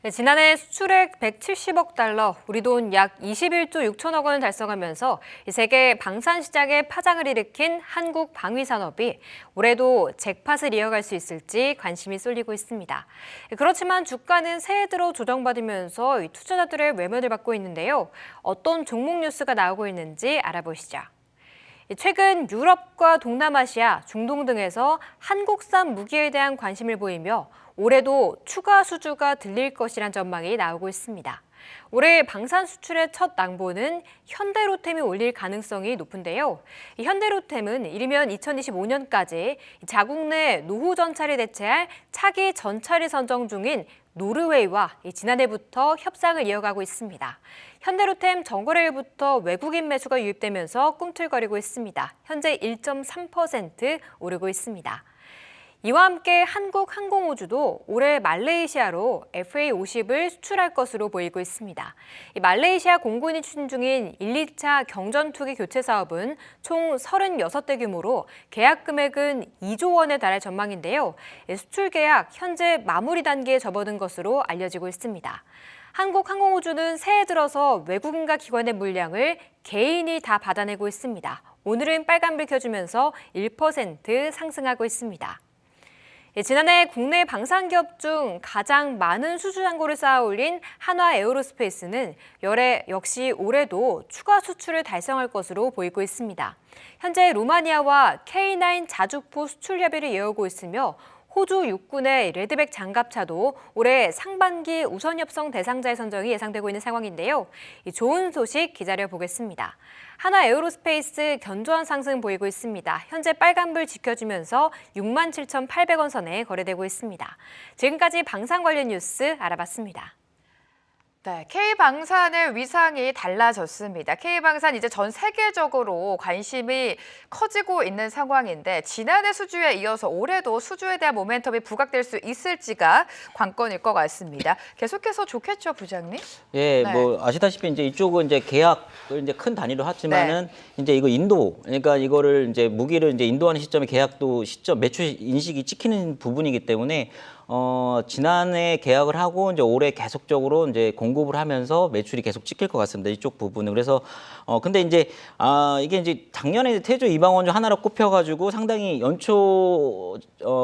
네, 지난해 수출액 170억 달러, 우리 돈 약 21조 6천억 원을 달성하면서 세계 방산 시장에 파장을 일으킨 한국 방위산업이 올해도 잭팟을 이어갈 수 있을지 관심이 쏠리고 있습니다. 그렇지만 주가는 새해 들어 조정받으면서 투자자들의 외면을 받고 있는데요. 어떤 종목 뉴스가 나오고 있는지 알아보시죠. 최근 유럽과 동남아시아, 중동 등에서 한국산 무기에 대한 관심을 보이며 올해도 추가 수주가 들릴 것이란 전망이 나오고 있습니다. 올해 방산 수출의 첫 낭보는 현대로템이 올릴 가능성이 높은데요. 현대로템은 이르면 2025년까지 자국 내 노후 전차를 대체할 차기 전차를 선정 중인 노르웨이와 지난해부터 협상을 이어가고 있습니다. 현대로템 정거래일부터 외국인 매수가 유입되면서 꿈틀거리고 있습니다. 현재 1.3% 오르고 있습니다. 이와 함께 한국항공우주도 올해 말레이시아로 FA50을 수출할 것으로 보이고 있습니다. 말레이시아 공군이 추진 중인 1, 2차 경전투기 교체 사업은 총 36대 규모로 계약 금액은 2조 원에 달할 전망인데요. 수출 계약 현재 마무리 단계에 접어든 것으로 알려지고 있습니다. 한국항공우주는 새해 들어서 외국인과 기관의 물량을 개인이 다 받아내고 있습니다. 오늘은 빨간불 켜주면서 1% 상승하고 있습니다. 지난해 국내 방산기업 중 가장 많은 수주 잔고를 쌓아올린 한화에어로스페이스는 역시 올해도 추가 수출을 달성할 것으로 보이고 있습니다. 현재 루마니아와 K9 자주포 수출 협의를 이어오고 있으며 호주 육군의 레드백 장갑차도 올해 상반기 우선 협상 대상자의 선정이 예상되고 있는 상황인데요. 좋은 소식 기다려보겠습니다. 한화에어로스페이스 견조한 상승 보이고 있습니다. 현재 빨간불 지켜주면서 67,800원 선에 거래되고 있습니다. 지금까지 방산 관련 뉴스 알아봤습니다. 네, K방산의 위상이 달라졌습니다. K방산 이제 전 세계적으로 관심이 커지고 있는 상황인데 지난해 수주에 이어서 올해도 수주에 대한 모멘텀이 부각될 수 있을지가 관건일 것 같습니다. 계속해서 좋겠죠, 부장님? 예, 네. 뭐 아시다시피 이제 이쪽은 이제 계약을 이제 큰 단위로 하지만은 이제 이거 인도, 그러니까 이거를 이제 무기를 이제 인도하는 시점에 계약도 시점 매출 인식이 찍히는 부분이기 때문에 지난해 계약을 하고 이제 올해 계속적으로 이제 공급을 하면서 매출이 계속 찍힐 것 같습니다. 이쪽 부분은. 그래서 근데 이제 이게 이제 작년에 태조 이방원주 하나로 꼽혀가지고 상당히 연초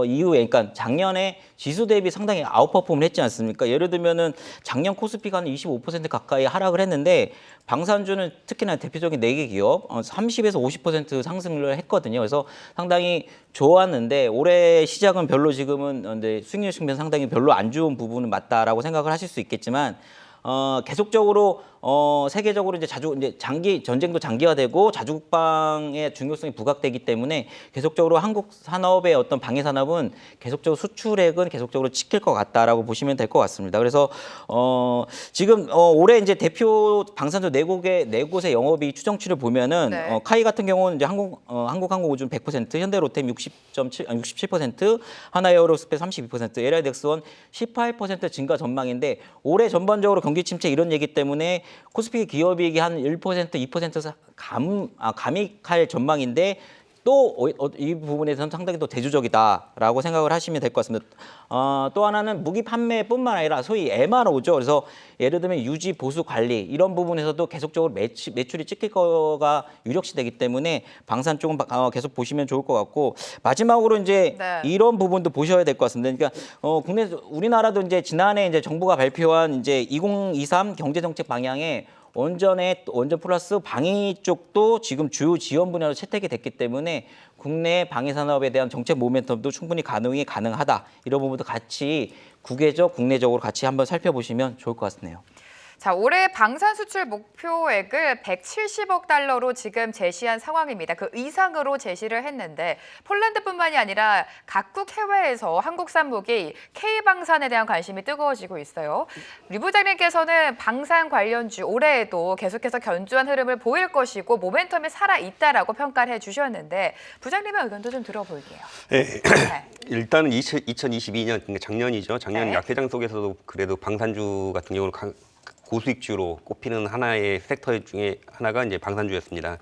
이후에, 그러니까 작년에 지수 대비 상당히 아웃퍼폼을 했지 않습니까? 예를 들면은 작년 코스피가 한 25% 가까이 하락을 했는데 방산주는 특히나 대표적인 4개 기업 30에서 50% 상승을 했거든요. 그래서 상당히 좋았는데 올해 시작은 별로 지금은 이제 수익률 측면 상당히 별로 안 좋은 부분은 맞다라고 생각을 하실 수 있겠지만 계속적으로 세계적으로 이제 장기 전쟁도 장기화되고 자주국방의 중요성이 부각되기 때문에 계속적으로 한국 산업의 어떤 방위 산업은 계속적으로 수출액은 계속적으로 찍힐 것 같다라고 보시면 될 것 같습니다. 그래서 지금 올해 이제 대표 방산주 네 곳의 영업이익 추정치를 보면은 카이 같은 경우는 이제 한국항공우주는 100%, 현대로템 67%, 한화에어로스페이스 32%, LI덱스원 18% 증가 전망인데 올해 전반적으로 경기 침체 이런 얘기 때문에 코스피 기업이익이 한 1%, 2% 감익할 전망인데 또 이 부분에서는 상당히 또 대조적이다라고 생각을 하시면 될 것 같습니다. 또 하나는 무기 판매뿐만 아니라 소위 MRO죠. 그래서 예를 들면 유지, 보수, 관리 이런 부분에서도 계속적으로 매출이 찍힐 거가 유력시되기 때문에 방산 쪽은 계속 보시면 좋을 것 같고 마지막으로 이제 이런 부분도 보셔야 될 것 같습니다. 그러니까 우리나라도 이제 지난해 이제 정부가 발표한 이제 2023 경제정책 방향에 원전 플러스 방위 쪽도 지금 주요 지원 분야로 채택이 됐기 때문에 국내 방위 산업에 대한 정책 모멘텀도 충분히 가능하다. 이런 부분도 같이 국내적으로 같이 한번 살펴보시면 좋을 것 같네요. 자, 올해 방산 수출 목표액을 170억 달러로 지금 제시한 상황입니다. 그 이상으로 제시를 했는데 폴란드뿐만이 아니라 각국 해외에서 한국산 무기 K방산에 대한 관심이 뜨거워지고 있어요. 류 부장님께서는 방산 관련주 올해에도 계속해서 견조한 흐름을 보일 것이고 모멘텀이 살아있다라고 평가를 해주셨는데 부장님의 의견도 좀 들어볼게요. 네. 일단은 2022년, 그러니까 작년이죠. 작년 약세장 속에서도 그래도 방산주 같은 경우는 고수익주로 꼽히는 하나의 섹터 중에 하나가 이제 방산주였습니다.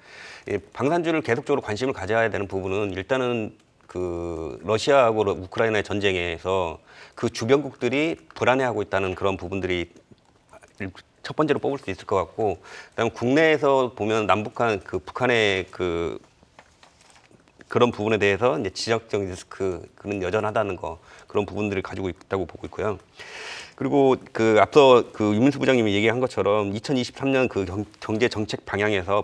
방산주를 계속적으로 관심을 가져야 되는 부분은 일단은 그 러시아하고 우크라이나의 전쟁에서 그 주변국들이 불안해하고 있다는 그런 부분들이 첫 번째로 뽑을 수 있을 것 같고, 그다음에 국내에서 보면 남북한 그 북한의 그런 부분에 대해서 이제 지적적 리스크는 여전하다는 거, 그런 부분들을 가지고 있다고 보고 있고요. 그리고 그 앞서 그 유민수 부장님이 얘기한 것처럼 2023년 그 경제 정책 방향에서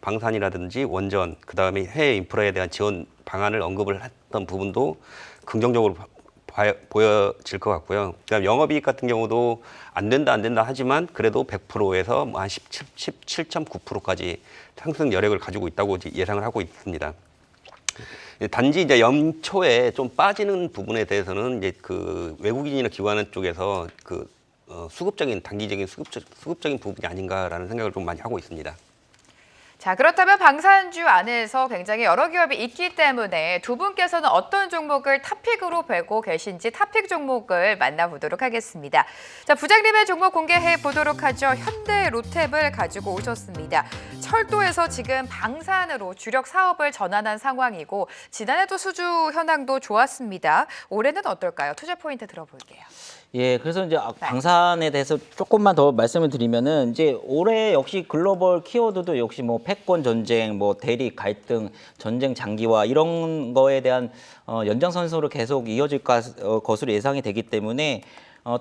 방산이라든지 원전, 그 다음에 해외 인프라에 대한 지원 방안을 언급을 했던 부분도 긍정적으로 보여질 것 같고요. 그다음 영업이익 같은 경우도 안 된다 하지만 그래도 100%에서 한 17.9%까지 상승 여력을 가지고 있다고 예상을 하고 있습니다. 단지 이제 연초에 좀 빠지는 부분에 대해서는 이제 그 외국인이나 기관 쪽에서 그 수급적인 단기적인 수급적인 부분이 아닌가라는 생각을 좀 많이 하고 있습니다. 자, 그렇다면 방산주 안에서 굉장히 여러 기업이 있기 때문에 두 분께서는 어떤 종목을 탑픽으로 보고 계신지 탑픽 종목을 만나보도록 하겠습니다. 자, 부장님의 종목 공개해 보도록 하죠. 현대로템을 가지고 오셨습니다. 철도에서 지금 방산으로 주력 사업을 전환한 상황이고 지난해도 수주 현황도 좋았습니다. 올해는 어떨까요? 투자 포인트 들어볼게요. 예, 그래서 이제 방산에 대해서 조금만 더 말씀을 드리면은 이제 올해 역시 글로벌 키워드도 역시 뭐 패권 전쟁, 뭐 대립 갈등, 전쟁 장기화 이런 거에 대한 연장선상으로 계속 이어질 것으로 예상이 되기 때문에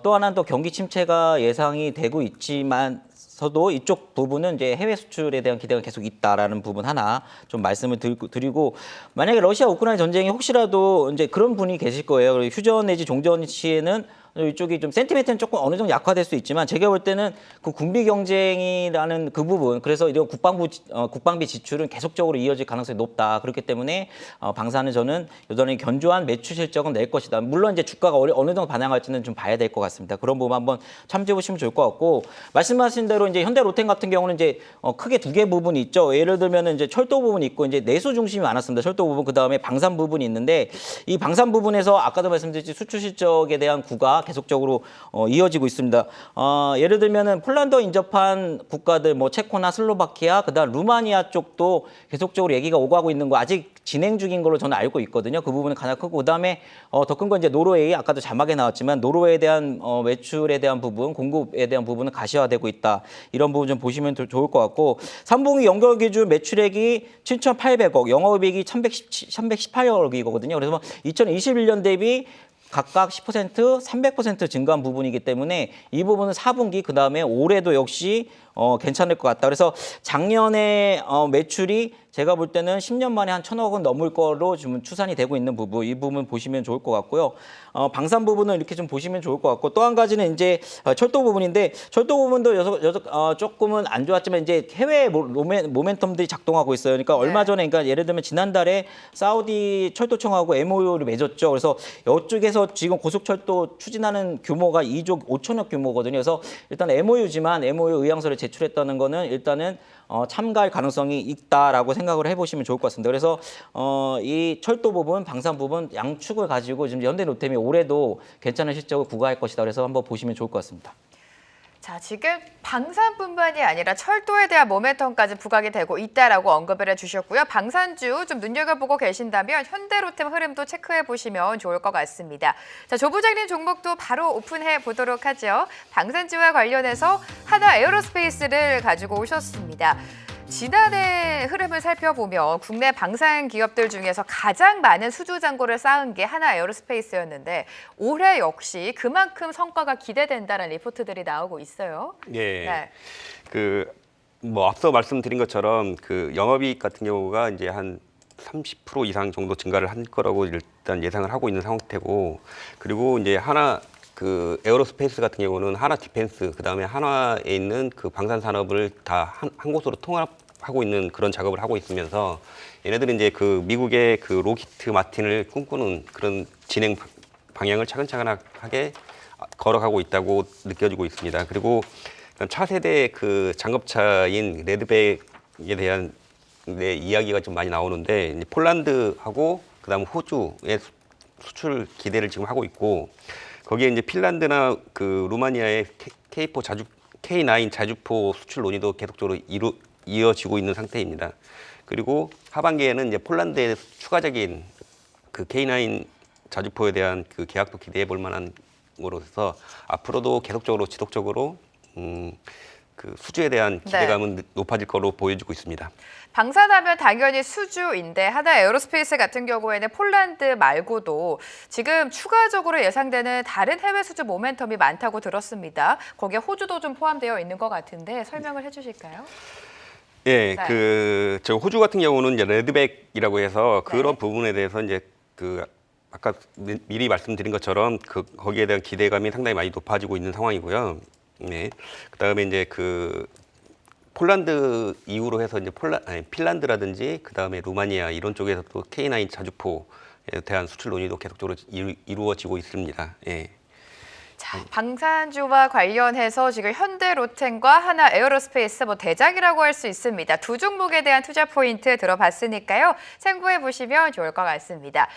또 하나는 또 경기 침체가 예상이 되고 있지만서도 이쪽 부분은 이제 해외 수출에 대한 기대가 계속 있다라는 부분 하나 좀 말씀을 드리고 만약에 러시아 우크라이나 전쟁이 혹시라도 이제 그런 분이 계실 거예요. 휴전 내지 종전 시에는 이쪽이 좀 센티멘트는 조금 어느 정도 약화될 수 있지만 제가 볼 때는 그 군비 경쟁이라는 그 부분, 그래서 이런 국방비 지출은 계속적으로 이어질 가능성이 높다. 그렇기 때문에 방산은 저는 여전히 견조한 매출 실적은 낼 것이다. 물론 이제 주가가 어느 정도 반영할지는 좀 봐야 될 것 같습니다. 그런 부분 한번 참조해 보시면 좋을 것 같고, 말씀하신 대로 이제 현대로템 같은 경우는 이제 크게 두 개 부분이 있죠. 예를 들면은 이제 철도 부분이 있고 이제 내수 중심이 많았습니다. 철도 부분, 그 다음에 방산 부분이 있는데 이 방산 부분에서 아까도 말씀드렸듯이 수출 실적에 대한 구가 계속적으로 이어지고 있습니다. 예를 들면은 폴란드와 인접한 국가들 뭐 체코나 슬로바키아, 그다음 루마니아 쪽도 계속적으로 얘기가 오고 가고 있는 거 아직 진행 중인 걸로 저는 알고 있거든요. 그 부분은 가장 크고, 그다음에 더 큰 건 이제 노르웨이, 아까도 자막에 나왔지만 노르웨이에 대한 매출에 대한 부분, 공급에 대한 부분은 가시화되고 있다. 이런 부분 좀 보시면 좋을 것 같고, 3분기 연결 기준 매출액이 7,800억, 영업이익이 1,118억이거든요. 그래서 2021년 대비 각각 10%, 300% 증가한 부분이기 때문에 이 부분은 4분기, 그 다음에 올해도 역시 괜찮을 것 같다. 그래서 작년에 매출이 제가 볼 때는 10년 만에 한 1,000억 원 넘을 거로 지금 추산이 되고 있는 부분, 이 부분 보시면 좋을 것 같고요. 방산 부분은 이렇게 좀 보시면 좋을 것 같고, 또 한 가지는 이제 철도 부분인데, 철도 부분도 조금은 안 좋았지만 이제 해외 모멘텀들이 작동하고 있어요. 그러니까 얼마 전에, 그러니까 예를 들면 지난달에 사우디 철도청하고 MOU를 맺었죠. 그래서 이쪽에서 지금 고속철도 추진하는 규모가 2조 5천억 규모거든요. 그래서 일단 MOU지만 MOU 의향서를 제출했다는 거는 일단은 참가할 가능성이 있다라고 생각을 해보시면 좋을 것 같습니다. 그래서 이 철도 부분, 방산 부분 양축을 가지고 지금 현대로템이 올해도 괜찮은 실적을 구가할 것이다. 그래서 한번 보시면 좋을 것 같습니다. 자, 지금 방산뿐만이 아니라 철도에 대한 모멘텀까지 부각이 되고 있다라고 언급을 해주셨고요. 방산주 좀 눈여겨보고 계신다면 현대로템 흐름도 체크해 보시면 좋을 것 같습니다. 자, 조 부장님 종목도 바로 오픈해 보도록 하죠. 방산주와 관련해서 하나 에어로스페이스를 가지고 오셨습니다. 지난해 흐름을 살펴보면 국내 방산 기업들 중에서 가장 많은 수주 잔고를 쌓은 게 하나 에어로스페이스였는데 올해 역시 그만큼 성과가 기대된다는 리포트들이 나오고 있어요. 예. 네. 뭐 앞서 말씀드린 것처럼 그 영업이익 같은 경우가 이제 한 30% 이상 정도 증가를 할 거라고 일단 예상을 하고 있는 상태고, 그리고 이제 하나 그 에어로스페이스 같은 경우는 하나 디펜스, 그다음에 하나에 있는 그 방산 산업을 다 한 곳으로 통합하고 있는 그런 작업을 하고 있으면서 얘네들은 이제 그 미국의 그 로키트 마틴을 꿈꾸는 그런 진행 방향을 차근차근하게 걸어가고 있다고 느껴지고 있습니다. 그리고 차세대 그 장갑차인 레드백에 대한 이야기가 좀 많이 나오는데, 이제 폴란드하고 그다음 호주의 수출 기대를 지금 하고 있고, 거기에 이제 핀란드나 그 루마니아의 K4 K9 자주포 수출 논의도 계속적으로 이어지고 있는 상태입니다. 그리고 하반기에는 이제 폴란드의 추가적인 그 K9 자주포에 대한 그 계약도 기대해 볼 만한 으로서 앞으로도 계속적으로 지속적으로 그 수주에 대한 기대감은 높아질 거로 보여지고 있습니다. 방산하면 당연히 수주인데 하나 에어로스페이스 같은 경우에는 폴란드 말고도 지금 추가적으로 예상되는 다른 해외 수주 모멘텀이 많다고 들었습니다. 거기에 호주도 좀 포함되어 있는 것 같은데 설명을 해주실까요? 예, 네. 저 호주 같은 경우는 이제 레드백이라고 해서 그런 부분에 대해서 이제 그 아까 미리 말씀드린 것처럼 거기에 대한 기대감이 상당히 많이 높아지고 있는 상황이고요. 네. 그다음에 이제 그 폴란드 이후로 해서 이제 핀란드라든지 그다음에 루마니아 이런 쪽에서 또 K9 자주포에 대한 수출 논의도 계속적으로 이루어지고 있습니다. 예. 자, 방산주와 관련해서 지금 현대로템과 하나 에어로스페이스 대장이라고 할 수 있습니다. 두 종목에 대한 투자 포인트 들어봤으니까요. 참고해 보시면 좋을 것 같습니다.